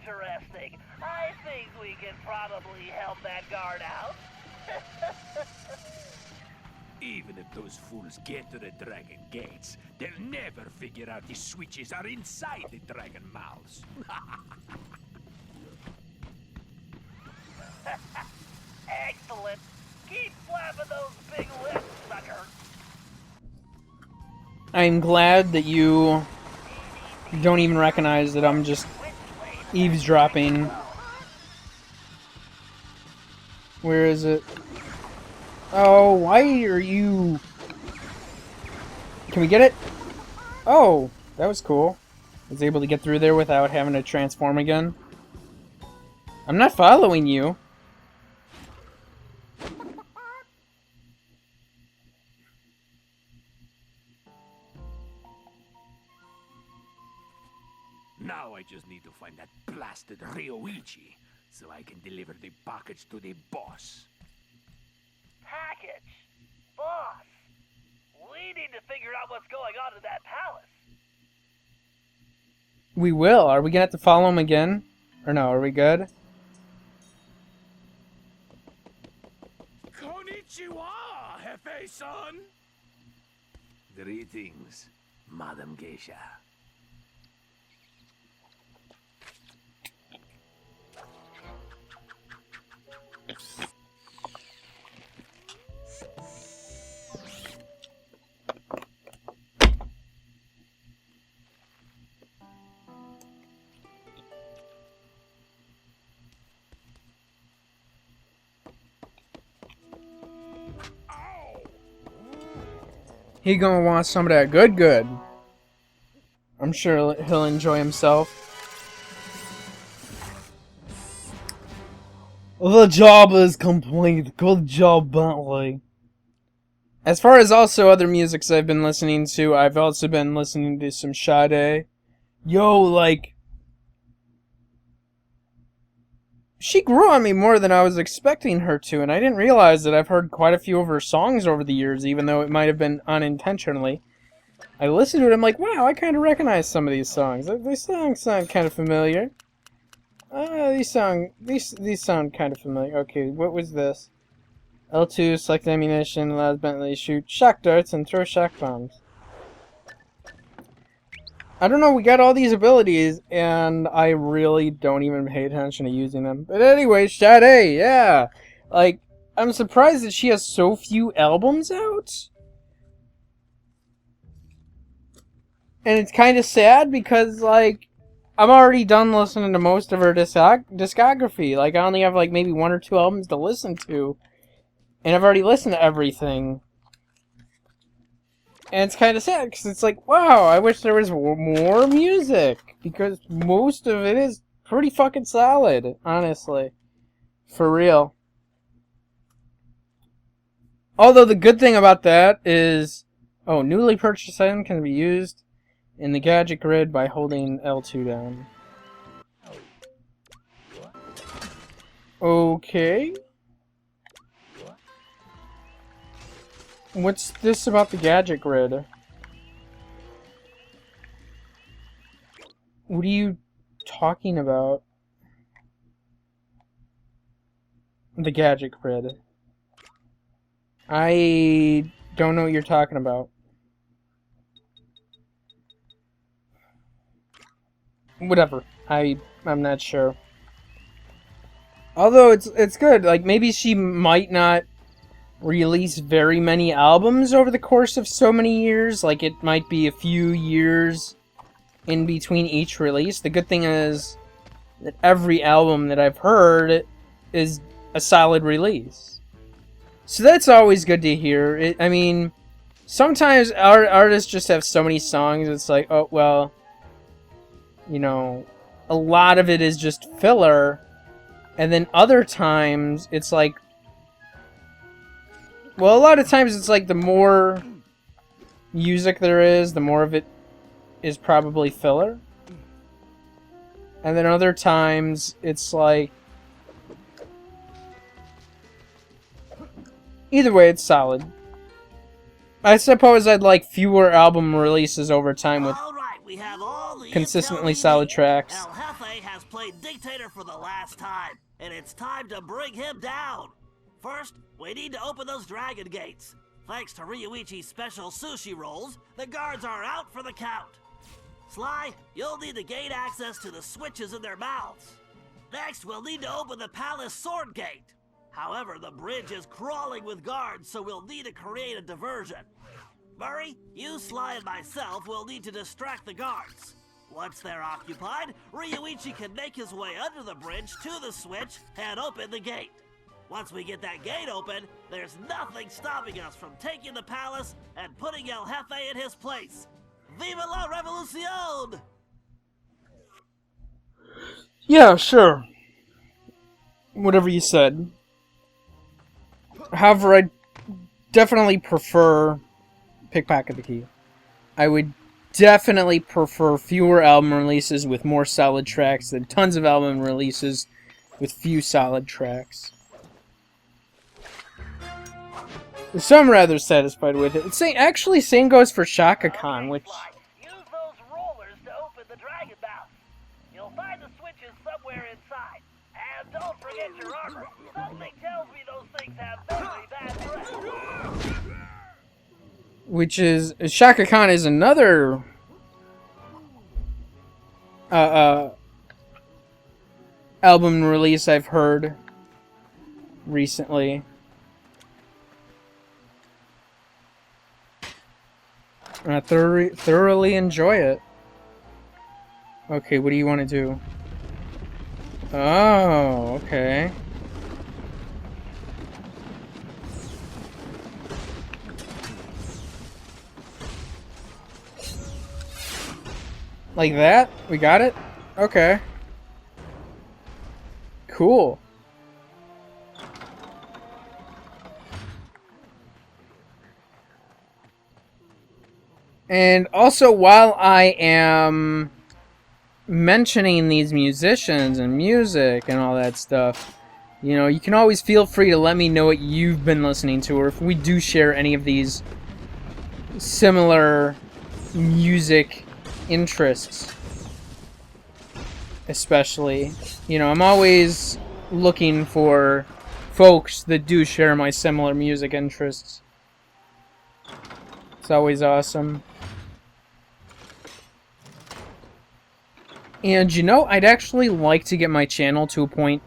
interesting. I think we can probably help that guard out. Even if those fools get to the dragon gates, they'll never figure out the switches are inside the dragon mouths. Excellent. Keep flapping those big lips, sucker. I'm glad that you don't even recognize that I'm just eavesdropping. Where is it? Oh, why are you... Can we get it? Oh, that was cool. I was able to get through there without having to transform again. I'm not following you. Now I just need to find that blasted Ryoichi, so I can deliver the package to the boss. Package? Boss? We need to figure out what's going on in that palace. We will. Are we gonna have to follow him again? Or no, are we good? Konnichiwa, Hefe-san! Greetings, Madam Geisha. He gonna want some of that good. I'm sure he'll enjoy himself. The job is complete. Good job, Bentley. As far as also other musics I've been listening to, I've also been listening to some Sade. Yo, like... She grew on me more than I was expecting her to, and I didn't realize that I've heard quite a few of her songs over the years, even though it might have been unintentionally. I listened to it, I'm like, wow, I kind of recognize some of these songs. These songs sound kind of familiar. These sound kind of familiar. Okay, what was this? L2, select ammunition, allows Bentley to shoot shock darts and throw shock bombs. I don't know, we got all these abilities, and I really don't even pay attention to using them. But anyway, Sade, yeah! Like, I'm surprised that she has so few albums out. And it's kind of sad because, like, I'm already done listening to most of her discography. Like, I only have, like, maybe 1 or 2 albums to listen to. And I've already listened to everything. And it's kind of sad, because it's like, wow, I wish there was more music. Because most of it is pretty fucking solid, honestly. For real. Although the good thing about that is... Oh, newly purchased item can be used in the gadget grid by holding L2 down. Okay. What's this about the gadget grid? What are you talking about? The gadget grid. I don't know what you're talking about. Whatever. I'm not sure. Although it's good. Like, maybe she might not release very many albums over the course of so many years. Like, it might be a few years in between each release. The good thing is that every album that I've heard is a solid release. So that's always good to hear. I mean, sometimes artists just have so many songs, it's like, oh, well, you know, a lot of it is just filler. And then other times, it's like, well, a lot of times it's like the more music there is, the more of it is probably filler. And then other times it's like... Either way, it's solid. I suppose I'd like fewer album releases over time with All right, we have all the consistently intel we solid need. tracks. El Jefe has played dictator for the last time, and it's time to bring him down. First, we need to open those dragon gates. Thanks to Ryuichi's special sushi rolls, the guards are out for the count. Sly, you'll need to gain access to the switches in their mouths. Next, we'll need to open the palace sword gate. However, the bridge is crawling with guards, so we'll need to create a diversion. Murray, you, Sly, and myself will need to distract the guards. Once they're occupied, Ryuichi can make his way under the bridge to the switch and open the gate. Once we get that gate open, there's nothing stopping us from taking the palace and putting El Jefe in his place. Viva la revolucion! Yeah, sure. Whatever you said. However, I definitely prefer Pickpocket the Key. I would definitely prefer fewer album releases with more solid tracks than tons of album releases with few solid tracks. So I'm rather satisfied with it. Actually, same goes for Shaka Khan, which... Use those rollers to open the dragon mouth. You'll find the switches somewhere inside. And don't forget your armor. Something tells me those things have very bad breath. Which is... Shaka Khan is another... album release I've heard recently. And I thoroughly enjoy it. Okay, what do you want to do? Oh, okay. Like that? We got it? Okay. Cool. And also, while I am mentioning these musicians and music and all that stuff, you know, you can always feel free to let me know what you've been listening to, or if we do share any of these similar music interests. Especially, you know, I'm always looking for folks that do share my similar music interests. It's always awesome. And, you know, I'd actually like to get my channel to a point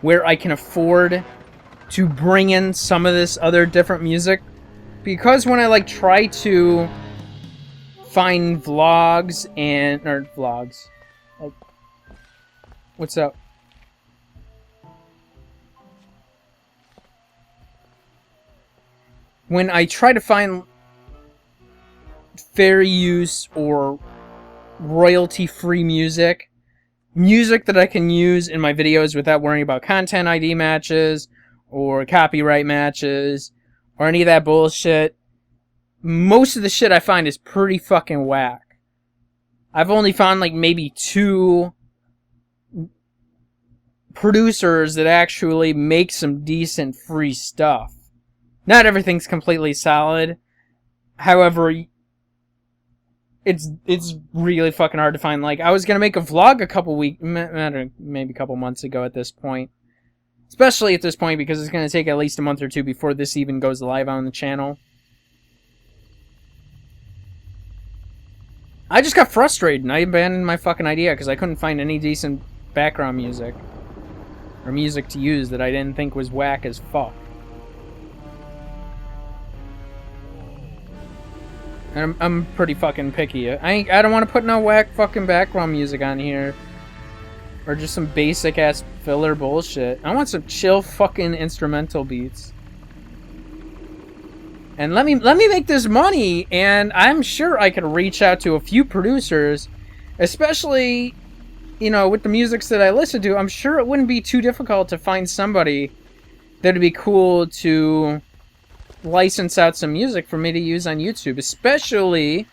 where I can afford to bring in some of this other different music. Because when I, like, try to find vlogs and... or vlogs. Like, what's up? When I try to find fair use or royalty-free music that I can use in my videos without worrying about content ID matches or copyright matches or any of that bullshit, most of the shit I find is pretty fucking whack. I've only found like maybe 2 producers that actually make some decent free stuff. Not everything's completely solid. However, it's really fucking hard to find. Like, I was gonna make a vlog a couple maybe a couple months ago at this point. Especially at this point because it's gonna take at least a month or 2 before this even goes live on the channel. I just got frustrated and I abandoned my fucking idea because I couldn't find any decent background music. Or music to use that I didn't think was whack as fuck. And I'm pretty fucking picky. I don't want to put no whack fucking background music on here. Or just some basic ass filler bullshit. I want some chill fucking instrumental beats. And let me make this money, and I'm sure I could reach out to a few producers, especially, you know, with the musics that I listen to. I'm sure it wouldn't be too difficult to find somebody that'd be cool to license out some music for me to use on YouTube, especially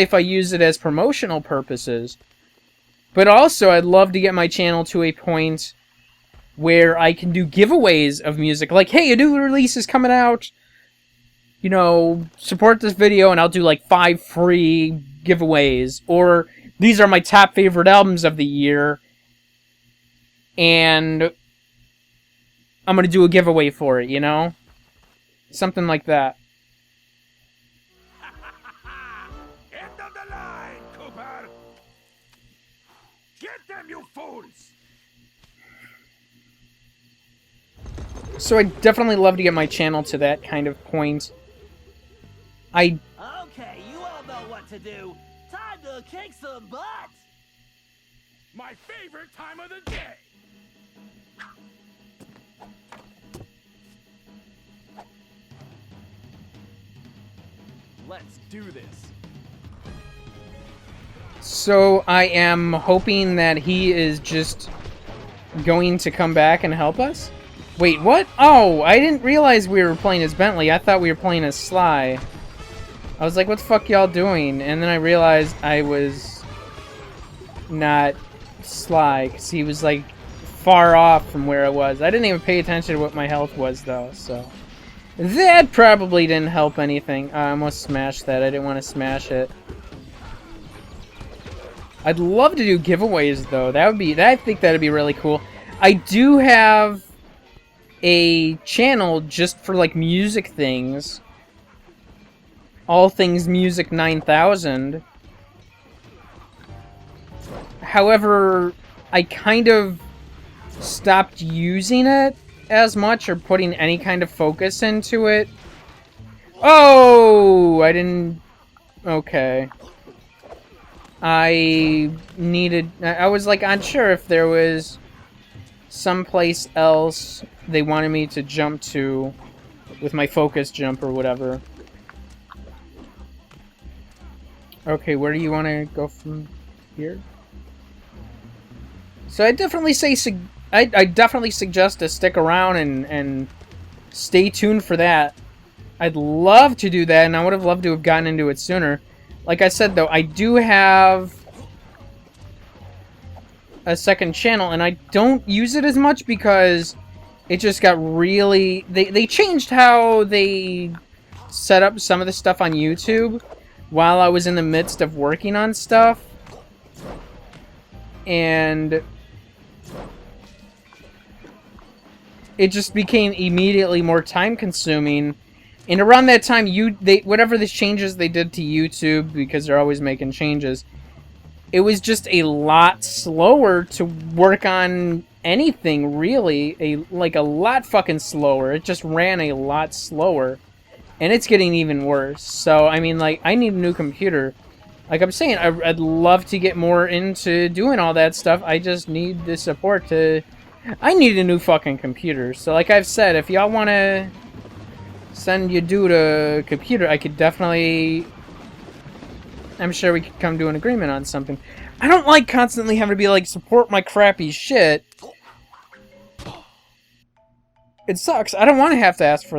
if I use it as promotional purposes. But also, I'd love to get my channel to a point where I can do giveaways of music. Like, hey, a new release is coming out. You know, support this video and I'll do like 5 free giveaways. Or, these are my top favorite albums of the year. and I'm gonna do a giveaway for it, you know? Something like that. End of the line, Cooper! Get them, you fools! So I'd definitely love to get my channel to that kind of point. Okay, you all know what to do. Time to kick some butt! My favorite time of the day! Let's do this. So I am hoping that he is just going to come back and help us? Wait, what? Oh, I didn't realize we were playing as Bentley. I thought we were playing as Sly. I was like, what the fuck y'all doing? And then I realized I was not Sly, because he was like far off from where I was. I didn't even pay attention to what my health was though, so that probably didn't help anything. I almost smashed that. I didn't want to smash it. I'd love to do giveaways though. I think that'd be really cool. I do have a channel just for like music things. All Things Music 9000. However, I kind of stopped using it as much or putting any kind of focus into it. Oh, I didn't... Okay. I was like unsure if there was someplace else they wanted me to jump to with my focus jump or whatever. Okay, where do you want to go from here? So I definitely say I definitely suggest to stick around and stay tuned for that. I'd love to do that, and I would have loved to have gotten into it sooner. Like I said, though, I do have a second channel, and I don't use it as much because it just got really... They changed how they set up some of the stuff on YouTube while I was in the midst of working on stuff. And it just became immediately more time-consuming. And around that time, whatever the changes they did to YouTube, because they're always making changes, it was just a lot slower to work on anything, really. Like, a lot fucking slower. It just ran a lot slower. And it's getting even worse. So, I mean, like, I need a new computer. Like I'm saying, I'd love to get more into doing all that stuff. I just need the support to... I need a new fucking computer. So, like I've said, if y'all want to send your dude a computer, I could definitely... I'm sure we could come to an agreement on something. I don't like constantly having to be like, support my crappy shit. It sucks. I don't want to have to ask for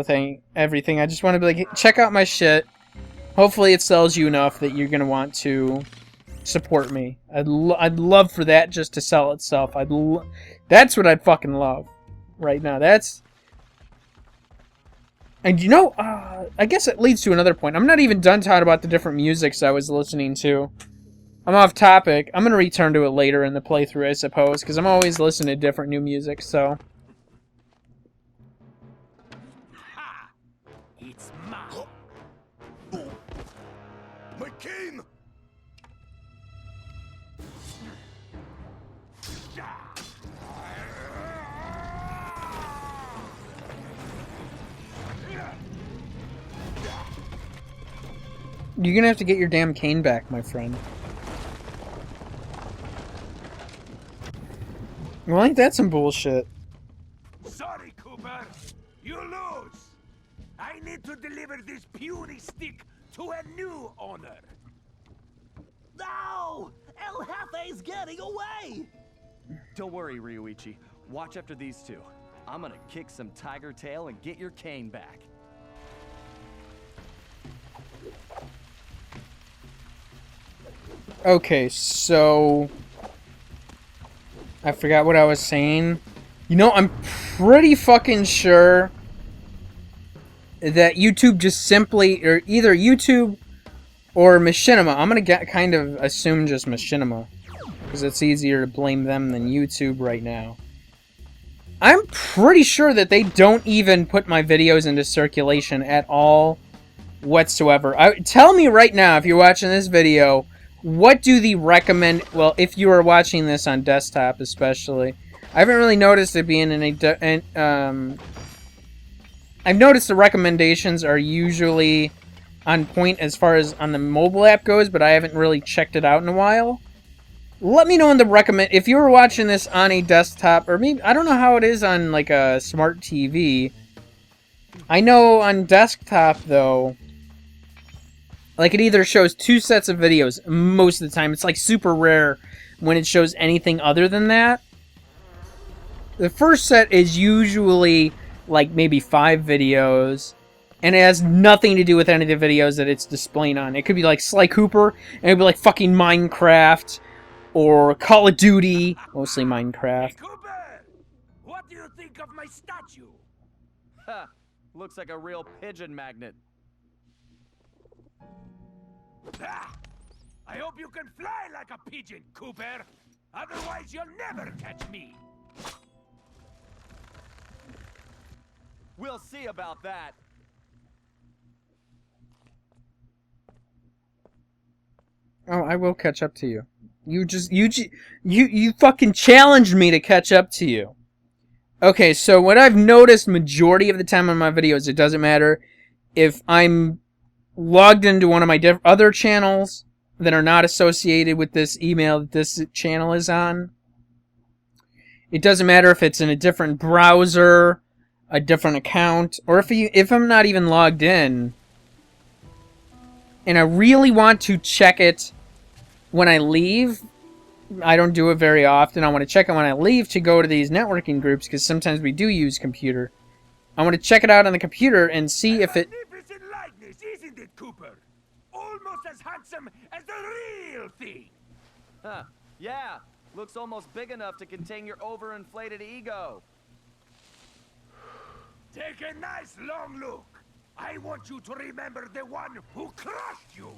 everything. I just want to be like, hey, check out my shit. Hopefully it sells you enough that you're going to want to support me. I'd love for that just to sell itself. That's what I'd fucking love right now. And you know, I guess it leads to another point. I'm not even done talking about the different musics I was listening to. I'm off topic. I'm going to return to it later in the playthrough, I suppose, because I'm always listening to different new music, so... Ha! It's mine. My cane! You're gonna have to get your damn cane back, my friend. Well, ain't that some bullshit? Sorry, Cooper. You lose. I need to deliver this puny stick to a new owner. No! El Jefe's getting away! Don't worry, Ryuichi. Watch after these two. I'm gonna kick some tiger tail and get your cane back. Okay, so... I forgot what I was saying. You know, I'm pretty fucking sure that YouTube just simply... Or either YouTube or Machinima. I'm gonna kind of assume just Machinima. Because it's easier to blame them than YouTube right now. I'm pretty sure that they don't even put my videos into circulation at all whatsoever. Tell me right now, if you're watching this video, what do the recommend... Well, if you are watching this on desktop especially, I haven't really noticed it being in a... I've noticed the recommendations are usually on point as far as on the mobile app goes, but I haven't really checked it out in a while. Let me know in the recommend... If you were watching this on a desktop, or maybe... I don't know how it is on, like, a smart TV. I know on desktop, though, like, it either shows 2 sets of videos most of the time. It's, like, super rare when it shows anything other than that. The first set is usually, like, maybe 5 videos, and it has nothing to do with any of the videos that it's displaying on. It could be, like, Sly Cooper, and it would be, like, fucking Minecraft, or Call of Duty, mostly Minecraft. Hey, Cooper! What do you think of my statue? Ha! Looks like a real pigeon magnet. Ah, I hope you can fly like a pigeon, Cooper. Otherwise, you'll never catch me. We'll see about that. Oh, I will catch up to you. You fucking challenged me to catch up to you. Okay, so what I've noticed majority of the time on my videos, it doesn't matter if I'm logged into one of my other channels that are not associated with this email that this channel is on. It doesn't matter if it's in a different browser, a different account, or if I'm not even logged in, and I really want to check it when I leave. I don't do it very often. I want to check it when I leave to go to these networking groups, because sometimes we do use computer. I want to check it out on the computer and see if it... Magnificent likeness, isn't it, Cooper? Almost as handsome as the real thing. Huh. Yeah. Looks almost big enough to contain your overinflated ego. Take a nice long look. I want you to remember the one who crushed you.